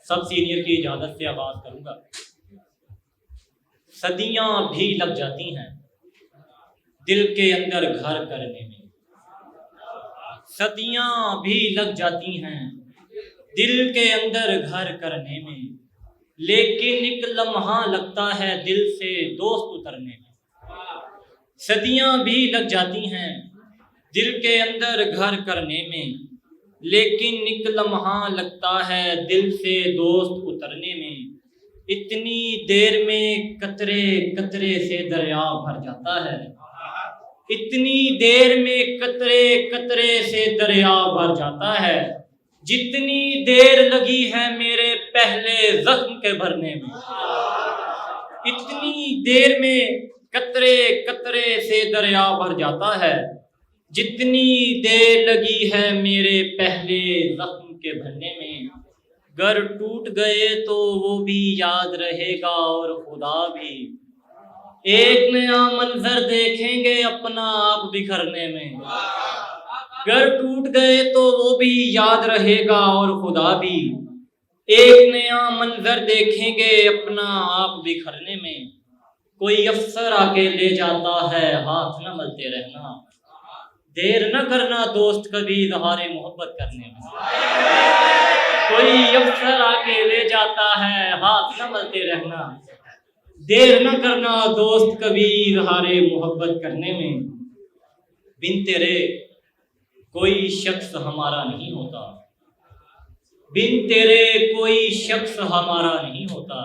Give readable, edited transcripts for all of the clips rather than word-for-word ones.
سب senior کی اجازت سے آغاز کروں گا۔ صدیاں بھی لگ جاتی ہیں دل کے اندر گھر کرنے میں، صدیاں بھی لگ جاتی ہیں دل کے اندر گھر کرنے میں، لیکن ایک لمحہ لگتا ہے دل سے دوست اترنے میں۔ صدیاں بھی لگ جاتی ہیں دل کے اندر گھر کرنے میں، لیکن ایک لمحہ لگتا ہے دل سے دوست اترنے میں۔ اتنی دیر میں قطرے قطرے سے دریا بھر جاتا ہے، اتنی دیر میں قطرے قطرے سے دریا بھر جاتا ہے، جتنی دیر لگی ہے میرے پہلے زخم کے بھرنے میں۔ اتنی دیر میں قطرے قطرے سے دریا بھر جاتا ہے، جتنی دیر لگی ہے میرے پہلے زخم کے بھرنے میں۔ گر ٹوٹ گئے تو وہ بھی یاد رہے گا اور خدا بھی، ایک نیا منظر دیکھیں گے اپنا آپ بکھرنے میں۔ گر ٹوٹ گئے تو وہ بھی یاد رہے گا اور خدا بھی، ایک نیا منظر دیکھیں گے اپنا آپ بکھرنے میں۔ کوئی افسر آ کے لے جاتا ہے ہاتھ نہ ملتے رہنا، دیر نہ کرنا دوست کبھی اظہار محبت کرنے میں۔ کوئی افسر آ کے لے جاتا ہے ہاتھ نہ ملتے رہنا، دیر نہ کرنا دوست کبھی اظہار محبت کرنے میں۔ بن تیرے کوئی شخص ہمارا نہیں ہوتا، بن تیرے کوئی شخص ہمارا نہیں ہوتا،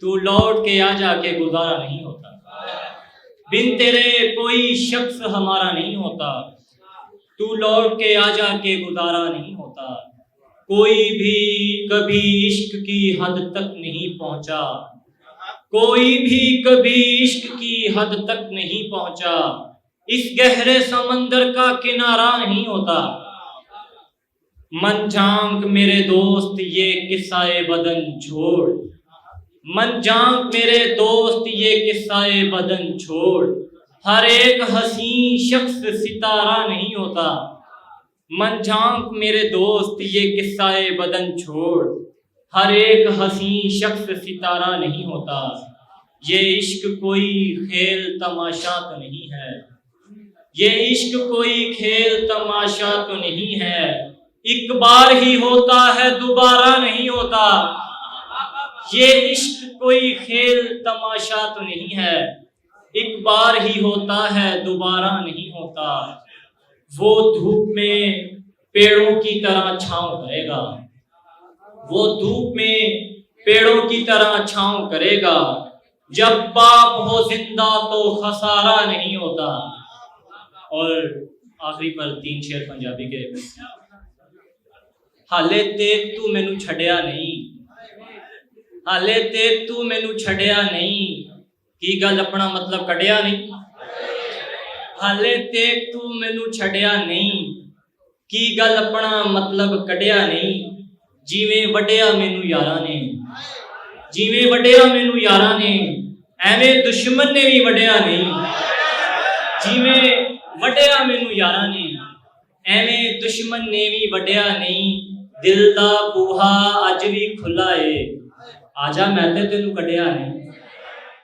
تو لوٹ کے آ جا کے گزارا نہیں ہوتا۔ بن تیرے کوئی شخص ہمارا نہیں ہوتا، تو لوٹ کے آ جا کے گزارا نہیں ہوتا۔ کوئی بھی کبھی عشق کی حد تک نہیں پہنچا، کوئی بھی کبھی عشق کی حد تک نہیں پہنچا، اس گہرے سمندر کا کنارہ نہیں ہوتا۔ من جھانک میرے دوست یہ قصہ بدن چھوڑ، من جھانک میرے دوست یہ قصہ بدن چھوڑ، ہر ایک حسین شخص ستارہ نہیں ہوتا۔ من جھانک میرے دوست یہ قصہ بدن چھوڑ، ہر ایک حسین شخص ستارہ نہیں ہوتا۔ یہ عشق کوئی کھیل تماشا تو نہیں ہے، یہ عشق کوئی کھیل تماشا تو نہیں ہے، ایک بار ہی ہوتا ہے دوبارہ نہیں ہوتا۔ یہ عشق کوئی کھیل تماشا تو نہیں ہے، ایک بار ہی ہوتا ہے دوبارہ نہیں ہوتا۔ وہ دھوپ میں پیڑوں کی طرح چھاؤں کرے گا، وہ دھوپ میں پیڑوں کی طرح چھاؤں کرے گا، جب باپ ہو زندہ تو خسارہ نہیں ہوتا۔ اور آخری پر 3 شعر پنجابی کے۔ حالے تیک تو مینوں چھڈیا نہیں، حالے تیک تو مینوں چھڈیا نہیں، کی گل اپنا مطلب کڈیا نہیں۔ حالے تیک تو مینوں چھڈیا نہیں، کی گل اپنا مطلب کڈیا نہیں۔ جیویں وڈیا مینوں یاراں نے، جیویں وڈیا مینوں یاراں نے، ایویں دشمن نے بھی وڈیا نہیں۔ جیویں وڈیا مینوں یاراں نے، ایویں دشمن نے بھی وڈیا نہیں۔ دل دا بوہا اج بھی کھلا اے، آجا میں تے تینوں کڈیا نہیں۔